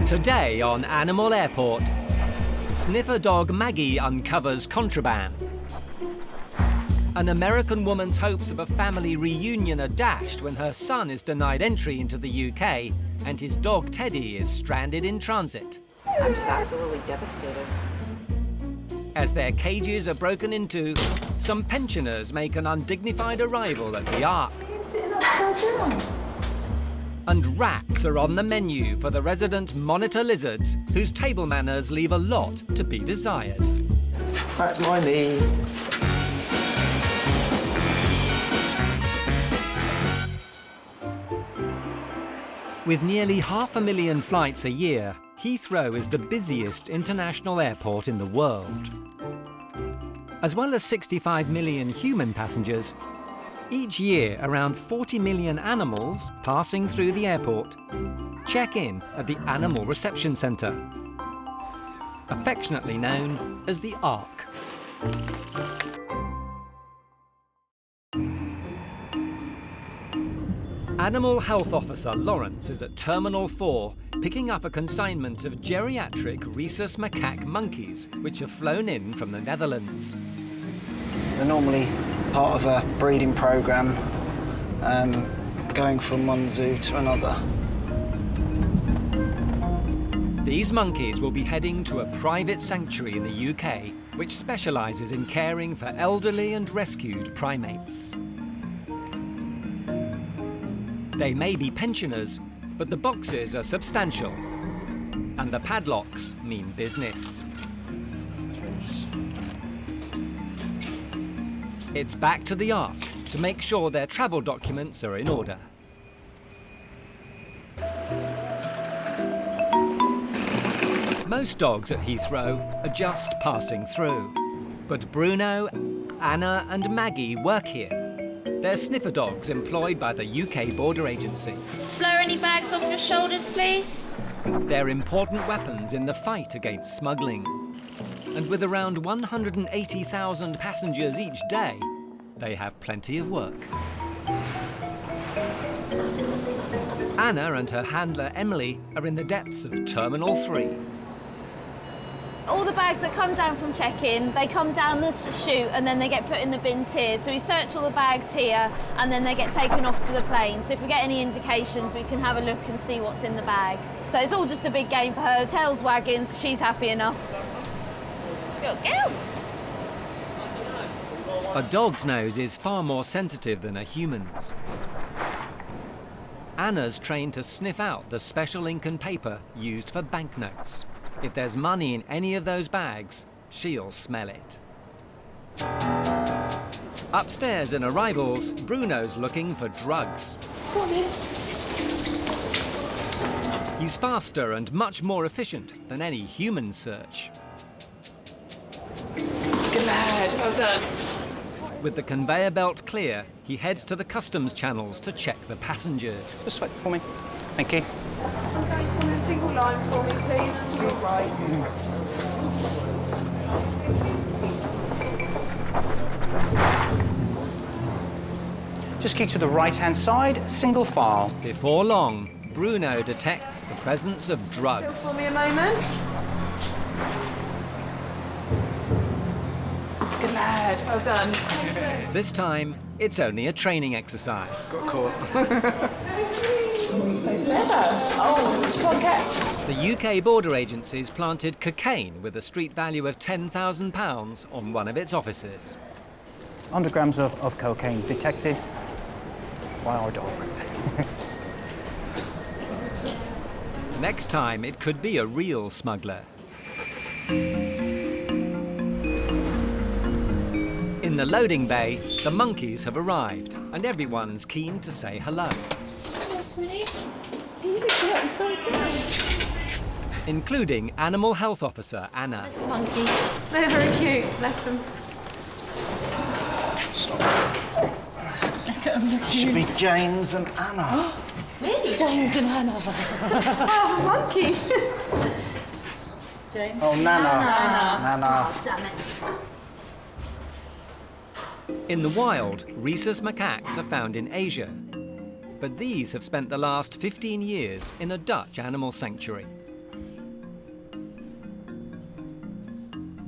Today on Animal Airport, sniffer dog Maggie uncovers contraband. An American woman's hopes of a family reunion are dashed when her son is denied entry into the UK and his dog Teddy is stranded in transit. I'm just absolutely devastated. As their cages are broken into, some pensioners make an undignified arrival at the Ark. And rats are on the menu for the resident monitor lizards, whose table manners leave a lot to be desired. That's my knee. With nearly 500,000 flights a year, Heathrow is the busiest international airport in the world. As well as 65 million human passengers, each year around 40 million animals passing through the airport check in at the Animal Reception Centre, affectionately known as the Ark. Animal Health Officer Lawrence is at Terminal 4 picking up a consignment of geriatric rhesus macaque monkeys which have flown in from the Netherlands. They're normally part of a breeding programme, going from one zoo to another. These monkeys will be heading to a private sanctuary in the UK which specialises in caring for elderly and rescued primates. They may be pensioners, but the boxes are substantial, and the padlocks mean business. It's back to the Ark to make sure their travel documents are in order. Most dogs at Heathrow are just passing through, but Bruno, Anna and Maggie work here. They're sniffer dogs employed by the UK Border Agency. Slow any bags off your shoulders, please. They're important weapons in the fight against smuggling. And with around 180,000 passengers each day, they have plenty of work. Anna and her handler Emily are in the depths of Terminal 3. All the bags that come down from check-in, they come down the chute and then they get put in the bins here. So we search all the bags here and then they get taken off to the plane. So if we get any indications, we can have a look and see what's in the bag. So it's all just a big game for her. The tail's wagging, so she's happy enough. Good girl. A dog's nose is far more sensitive than a human's. Anna's trained to sniff out the special ink and paper used for banknotes. If there's money in any of those bags, she'll smell it. Upstairs in arrivals, Bruno's looking for drugs. Come on in. He's faster and much more efficient than any human search. Good lad, well done. With the conveyor belt clear, he heads to the customs channels to check the passengers. Just wait for me. Thank you. I'm going from a single line for me, please, to your right. Just keep to the right-hand side, single file. Before long, Bruno detects the presence of drugs. Still for me a moment. Good lad, well done. This time, it's only a training exercise. Got caught. Oh, come on, cat. The UK Border Agency's planted cocaine with a street value of £10,000 on one of its offices. 100 grams of cocaine detected by our dog. Next time, it could be a real smuggler. In the loading bay, the monkeys have arrived, and everyone's keen to say hello. Including Animal Health Officer Anna. Monkey. They're very cute, bless them. Stop. Should be James and Anna. Really? James and Hannah. Oh, a monkey. James. Oh, Nana. Nana. Oh, damn it. In the wild, rhesus macaques are found in Asia, but these have spent the last 15 years in a Dutch animal sanctuary.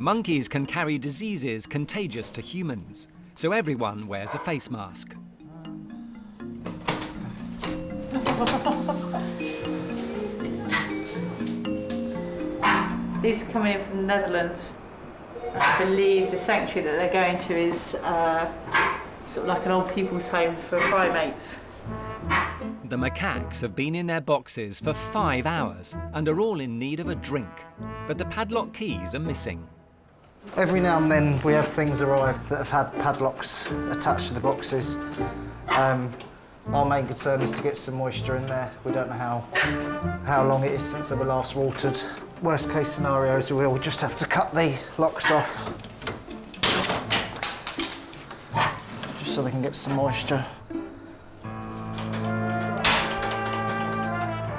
Monkeys can carry diseases contagious to humans, so everyone wears a face mask. These are coming in from the Netherlands. I believe the sanctuary that they're going to is sort of like an old people's home for primates. The macaques have been in their boxes for 5 hours and are all in need of a drink, but the padlock keys are missing. Every now and then we have things arrive that have had padlocks attached to the boxes. Our main concern is to get some moisture in there. We don't know how long it is since they were last watered. Worst case scenarios, we'll just have to cut the locks off, just so they can get some moisture.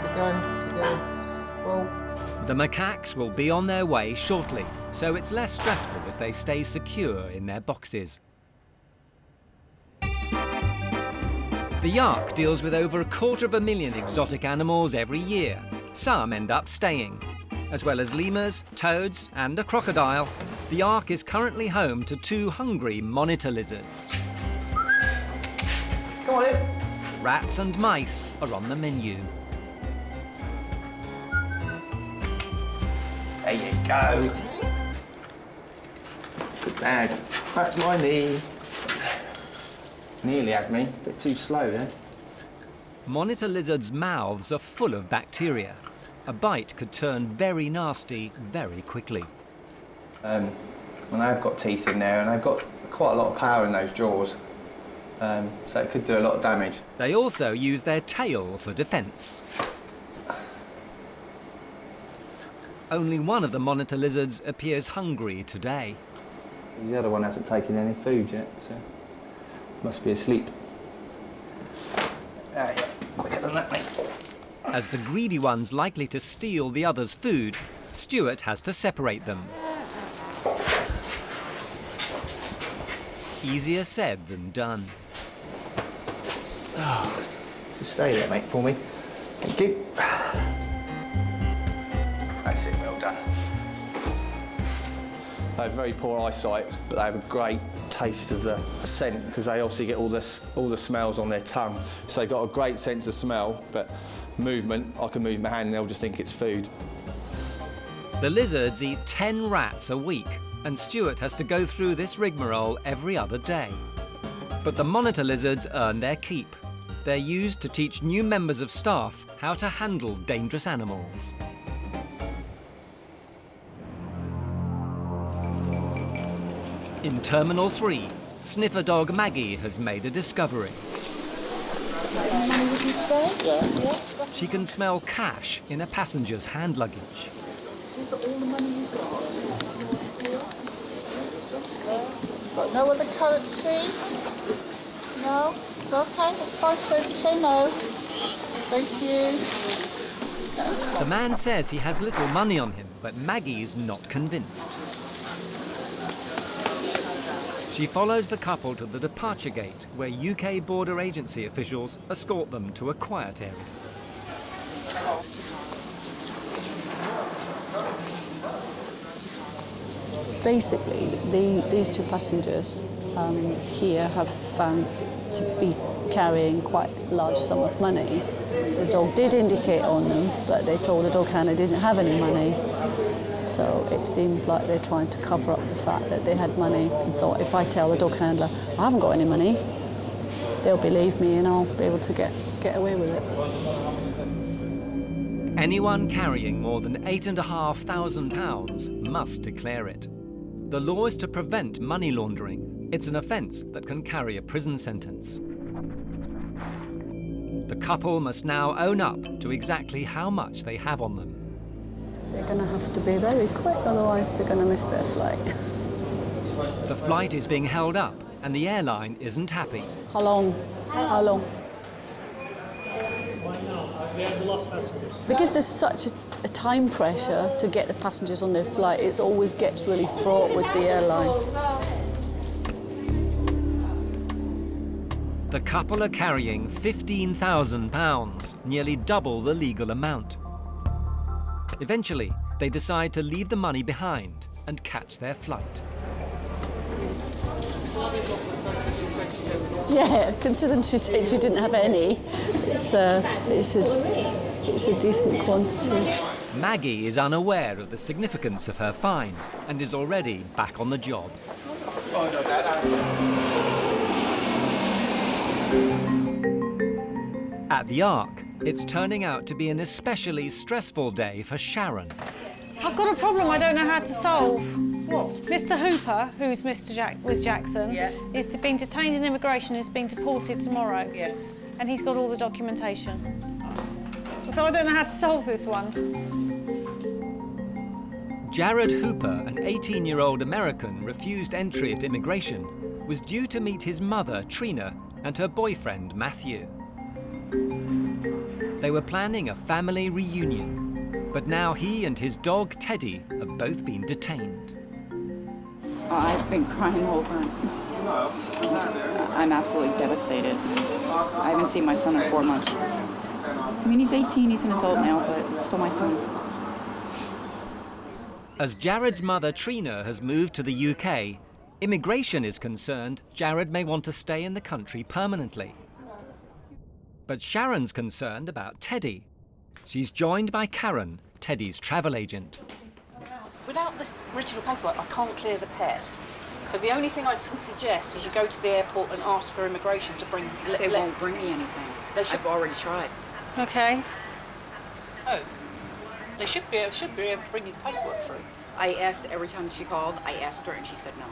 Keep going, keep going. Well, The macaques will be on their way shortly, so it's less stressful if they stay secure in their boxes. The Yark deals with over 250,000 exotic animals every year. Some end up staying. As well as lemurs, toads and a crocodile, the Yark is currently home to 2 hungry monitor lizards. come on in. Rats and mice are on the menu. There you go. Good lad. That's my knee. Nearly had me. A bit too slow then. Monitor lizards' mouths are full of bacteria. A bite could turn very nasty very quickly. And they've got teeth in there, and they've got quite a lot of power in those jaws. So it could do a lot of damage. They also use their tail for defence. Only one of the monitor lizards appears hungry today. The other one hasn't taken any food yet, so must be asleep. Yeah, quicker than that, mate. As the greedy one's likely to steal the other's food, Stuart has to separate them. Easier said than done. Oh, just stay there, mate, for me. Thank you. That's it, well done. They have very poor eyesight, but they have a great taste of the scent because they obviously get all the smells on their tongue. So they've got a great sense of smell, but movement, I can move my hand and they'll just think it's food. The lizards eat 10 rats a week, and Stuart has to go through this rigmarole every other day. But the monitor lizards earn their keep. They're used to teach new members of staff how to handle dangerous animals. In Terminal 3, sniffer dog Maggie has made a discovery. She can smell cash in a passenger's hand luggage. Got no other currency? No? Okay, that's fine. Say no. Thank you. The man says he has little money on him, but Maggie's not convinced. She follows the couple to the departure gate, where UK border agency officials escort them to a quiet area. Basically, these 2 passengers here have found to be carrying quite a large sum of money. The dog did indicate on them, but they told the dog handler they didn't have any money. So it seems like they're trying to cover up the fact that they had money and thought, if I tell the dog handler I haven't got any money, they'll believe me and I'll be able to get away with it. Anyone carrying more than £8,500 must declare it. The law is to prevent money laundering. It's an offence that can carry a prison sentence. The couple must now own up to exactly how much they have on them. They're going to have to be very quick, otherwise they're going to miss their flight. The flight is being held up and the airline isn't happy. How long? How long? Because there's such a time pressure to get the passengers on their flight, it always gets really fraught with the airline. The couple are carrying £15,000, nearly double the legal amount. Eventually, they decide to leave the money behind and catch their flight. Yeah, considering she said she didn't have any, it's a decent quantity. Maggie is unaware of the significance of her find and is already back on the job. At the Ark, it's turning out to be an especially stressful day for Sharon. I've got a problem I don't know how to solve. What? Mr. Hooper, who's Liz Jackson, is being detained in immigration and is being deported tomorrow. Yes. And he's got all the documentation. So I don't know how to solve this one. Jared Hooper, an 18-year-old American refused entry at immigration, was due to meet his mother, Trina, and her boyfriend, Matthew. They were planning a family reunion, but now he and his dog, Teddy, have both been detained. I've been crying the whole time. I'm absolutely devastated. I haven't seen my son in 4 months. I mean, he's 18, he's an adult now, but it's still my son. As Jared's mother, Trina, has moved to the UK, immigration is concerned Jared may want to stay in the country permanently. But Sharon's concerned about Teddy. She's joined by Karen, Teddy's travel agent. Without the original paperwork, I can't clear the pet. So the only thing I can suggest is you go to the airport and ask for immigration to bring... They won't bring me anything. I've already tried. Okay. Oh. They should be able to bring you the paperwork through. I asked every time she called, I asked her and she said no.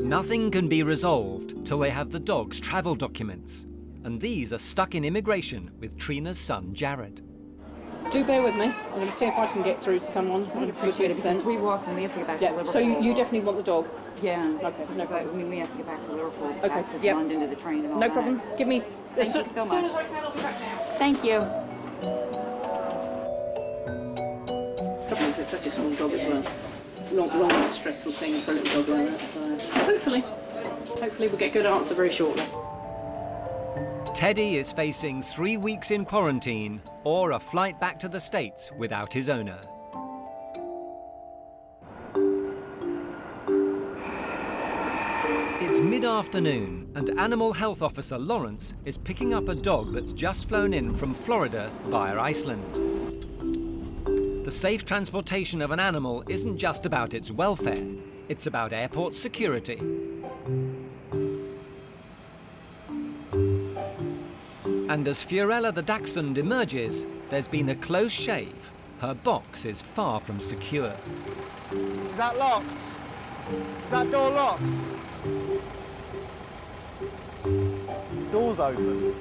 Nothing can be resolved till they have the dog's travel documents. And these are stuck in immigration with Trina's son, Jared. Do bear with me. I'm going to see if I can get through to someone. I'd appreciate it because we walked and we have to get back to Liverpool. So you definitely want the dog? Yeah. Okay, no problem. I mean, we have to get back to Liverpool, Okay, back to London to the train and all No that. problem. Give me... Thank you so much. Thank you. It's such a small dog as well. Long and stressful thing for a little dog like that. So hopefully we'll get a good answer very shortly. Teddy is facing 3 weeks in quarantine or a flight back to the States without his owner. It's mid-afternoon and Animal Health Officer Lawrence is picking up a dog that's just flown in from Florida via Iceland. The safe transportation of an animal isn't just about its welfare, it's about airport security. And as Fiorella the Dachshund emerges, there's been a close shave. Her box is far from secure. Is that locked? Is that door locked? Door's open.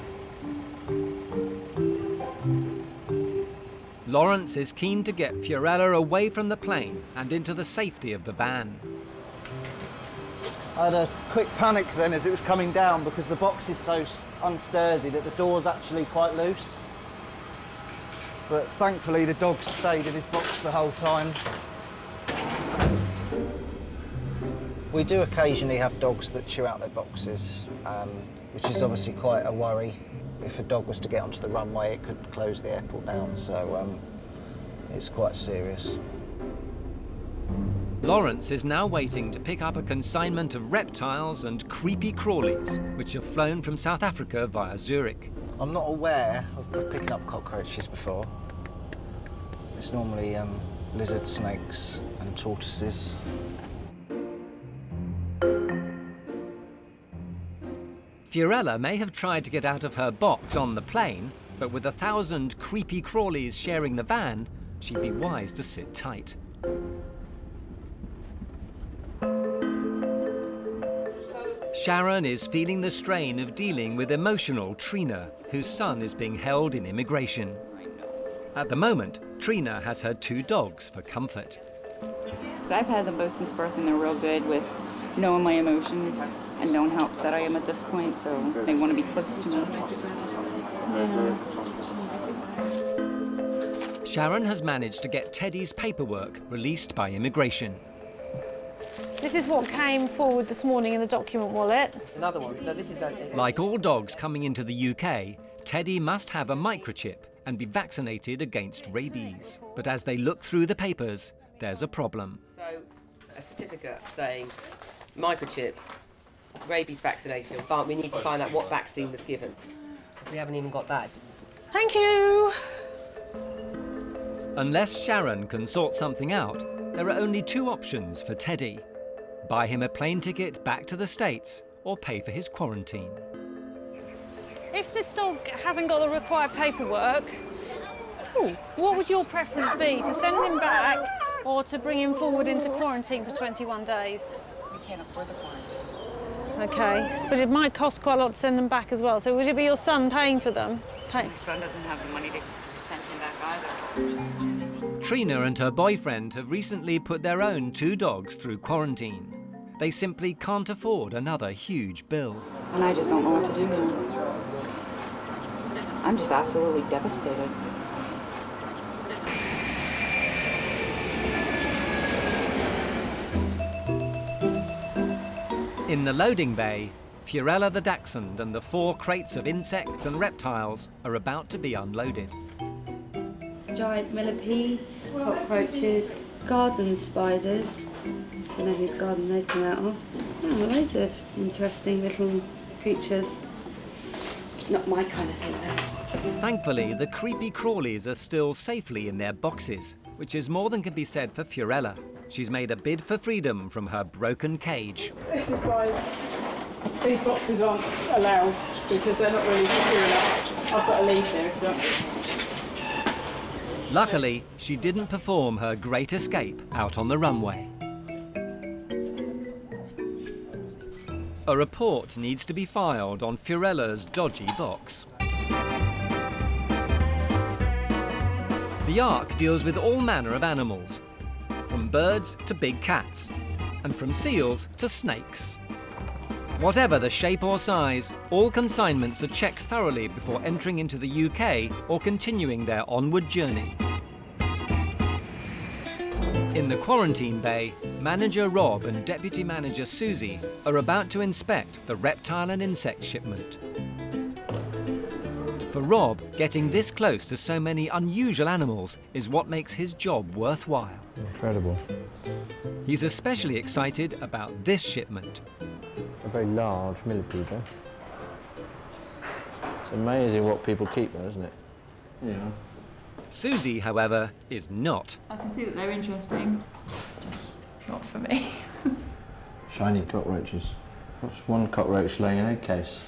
Lawrence is keen to get Fiorella away from the plane and into the safety of the van. I had a quick panic then as it was coming down because the box is so unsturdy that the door's actually quite loose. But thankfully the dog stayed in his box the whole time. We do occasionally have dogs that chew out their boxes, which is obviously quite a worry. If a dog was to get onto the runway, it could close the airport down, so it's quite serious. Lawrence is now waiting to pick up a consignment of reptiles and creepy crawlies, which have flown from South Africa via Zurich. I'm not aware of picking up cockroaches before. It's normally lizards, snakes and tortoises. Fiorella may have tried to get out of her box on the plane, but with 1,000 creepy crawlies sharing the van, she'd be wise to sit tight. Sharon is feeling the strain of dealing with emotional Trina, whose son is being held in immigration. At the moment, Trina has her 2 dogs for comfort. I've had them both since birth and they're real good with knowing my emotions and knowing how upset I am at this point, so they want to be close to me. Yeah. Sharon has managed to get Teddy's paperwork released by immigration. This is what came forward this morning in the document wallet. Another one. No, this is that. Like all dogs coming into the UK, Teddy must have a microchip and be vaccinated against rabies. But as they look through the papers, there's a problem. So, a certificate saying microchips, rabies vaccination, but we need to find out what vaccine was given, because we haven't even got that. Thank you. Unless Sharon can sort something out, there are only two options for Teddy. Buy him a plane ticket back to the States or pay for his quarantine. If this dog hasn't got the required paperwork, what would your preference be? To send him back or to bring him forward into quarantine for 21 days? We can't afford the quarantine. Okay, but it might cost quite a lot to send them back as well. So would it be your son paying for them? My son doesn't have the money to send him back either. Trina and her boyfriend have recently put their own 2 dogs through quarantine. They simply can't afford another huge bill. And I just don't know what to do now. I'm just absolutely devastated. In the loading bay, Fiorella the dachshund and the 4 crates of insects and reptiles are about to be unloaded. Giant millipedes, cockroaches, garden spiders. I don't know whose garden they've come out of. Oh, loads of interesting little creatures. Not my kind of thing though. Thankfully, the creepy crawlies are still safely in their boxes, which is more than can be said for Fiorella. She's made a bid for freedom from her broken cage. This is why these boxes aren't allowed, because they're not really secure enough. I've got a lead here if you want. Luckily, she didn't perform her great escape out on the runway. A report needs to be filed on Fiorella's dodgy box. The Ark deals with all manner of animals, from birds to big cats, and from seals to snakes. Whatever the shape or size, all consignments are checked thoroughly before entering into the UK or continuing their onward journey. In the quarantine bay, Manager Rob and Deputy Manager Susie are about to inspect the reptile and insect shipment. For Rob, getting this close to so many unusual animals is what makes his job worthwhile. Incredible. He's especially excited about this shipment. A very large millipede, eh? It's amazing what people keep there, isn't it? Yeah. Susie, however, is not. I can see that they're interesting, just not for me. Shiny cockroaches. What's one cockroach laying an egg case?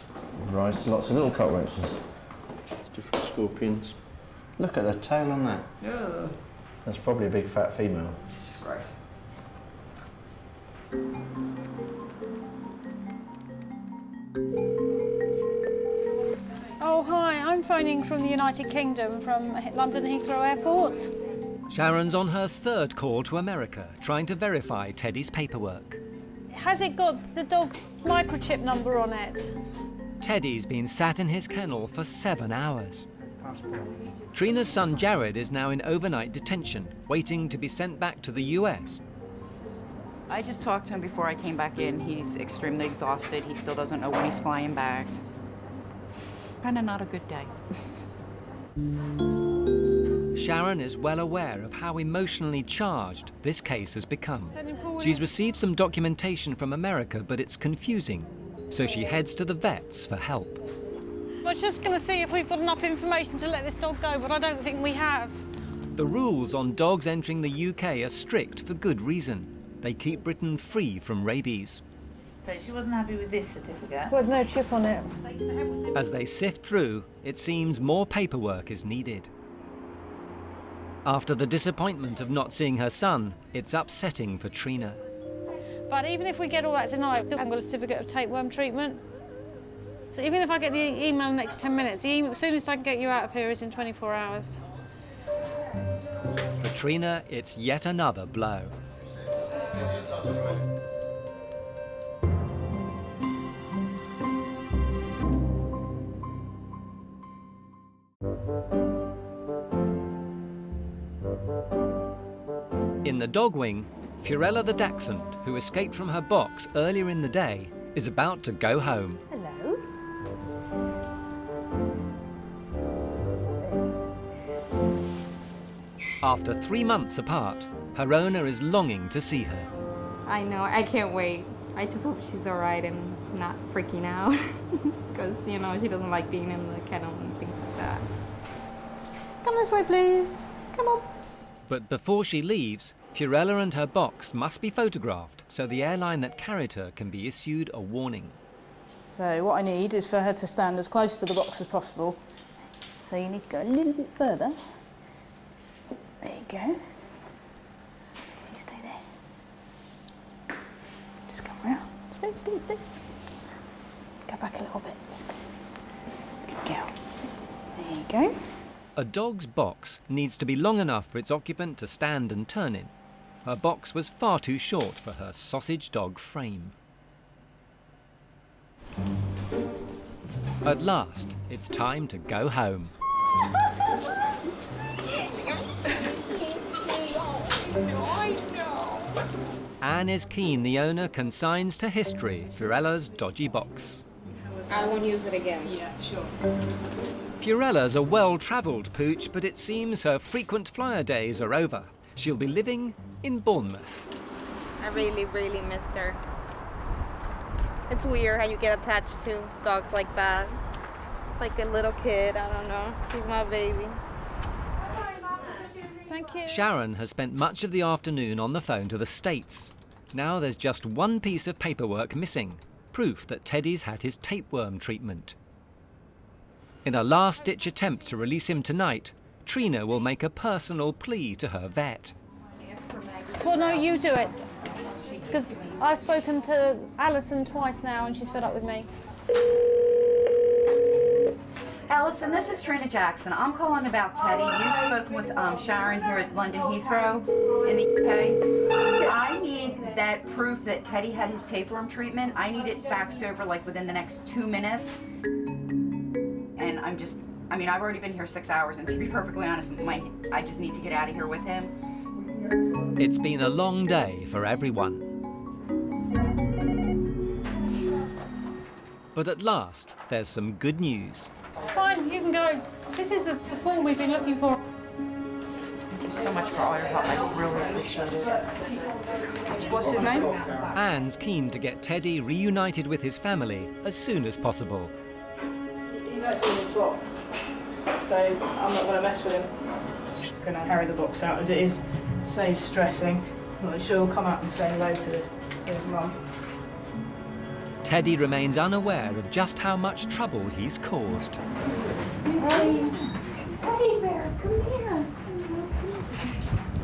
Right, lots of little cockroaches. Different scorpions. Look at the tail on that. Yeah. That's probably a big fat female. It's just gross. Oh, hi, I'm phoning from the United Kingdom, from London Heathrow Airport. Sharon's on her 3rd call to America, trying to verify Teddy's paperwork. Has it got the dog's microchip number on it? Teddy's been sat in his kennel for 7 hours. Trina's son Jared is now in overnight detention, waiting to be sent back to the US. I just talked to him before I came back in. He's extremely exhausted. He still doesn't know when he's flying back. Kinda not a good day. Sharon is well aware of how emotionally charged this case has become. She's received some documentation from America, but it's confusing, so she heads to the vets for help. We're just going to see if we've got enough information to let this dog go, but I don't think we have. The rules on dogs entering the UK are strict for good reason. They keep Britain free from rabies. So she wasn't happy with this certificate? With no chip on it. As they sift through, it seems more paperwork is needed. After the disappointment of not seeing her son, it's upsetting for Trina. But even if we get all that tonight, I still haven't got a certificate of tapeworm treatment. So even if I get the email in the next 10 minutes, the soonest I can get you out of here is in 24 hours. For Trina, it's yet another blow. In the dog wing, Fiorella the dachshund, who escaped from her box earlier in the day, is about to go home. Hello. After 3 months apart, her owner is longing to see her. I know, I can't wait. I just hope she's all right and not freaking out because, you know, she doesn't like being in the kennel and things like that. Come this way, please. Come on. But before she leaves, Fiorella and her box must be photographed so the airline that carried her can be issued a warning. So what I need is for her to stand as close to the box as possible. So you need to go a little bit further. There you go. You stay there. Just come round. Stay. Go back a little bit. Good girl. There you go. A dog's box needs to be long enough for its occupant to stand and turn in. Her box was far too short for her sausage dog frame. At last, it's time to go home. Anne is keen the owner consigns to history Fiorella's dodgy box. I won't use it again. Yeah, sure. Fiorella's a well-travelled pooch, but it seems her frequent flyer days are over. She'll be living in Bournemouth. I really, really missed her. It's weird how you get attached to dogs like that. Like a little kid, I don't know. She's my baby. Thank you. Sharon has spent much of the afternoon on the phone to the States. Now there's just one piece of paperwork missing, proof that Teddy's had his tapeworm treatment. In a last-ditch attempt to release him tonight, Trina will make a personal plea to her vet. Well, no, you do it. Because I've spoken to Alison twice now and she's fed up with me. Alison, this is Trina Jackson. I'm calling about Teddy. You've spoken with Sharon here at London Heathrow in the UK. I need that proof that Teddy had his tapeworm treatment. I need it faxed over like within the next 2 minutes. And I've already been here 6 hours, and to be perfectly honest, I just need to get out of here with him. It's been a long day for everyone. But at last, there's some good news. It's fine, you can go. This is the form we've been looking for. Thank you so much for all your help. I really appreciate it. What's his name? Anne's keen to get Teddy reunited with his family as soon as possible. He's actually in the box, so I'm not going to mess with him. I'm going to carry the box out as it is. Saves stressing. I'm sure he'll come out and say hello to his mum. Teddy remains unaware of just how much trouble he's caused. Teddy bear, come here.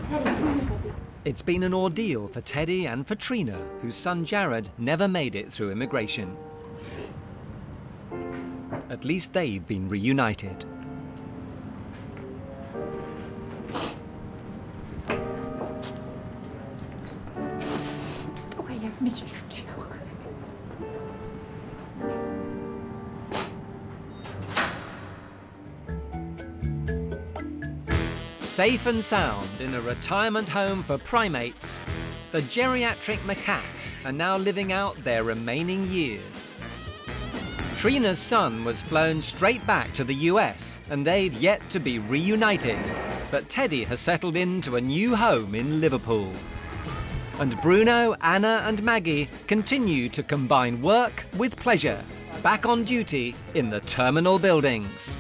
Teddy, come here. It's been an ordeal for Teddy and for Trina, whose son Jared never made it through immigration. At least they've been reunited. Oh, I have missed you. Safe and sound in a retirement home for primates, the geriatric macaques are now living out their remaining years. Trina's son was flown straight back to the US, and they've yet to be reunited. But Teddy has settled into a new home in Liverpool. And Bruno, Anna and Maggie continue to combine work with pleasure, back on duty in the terminal buildings.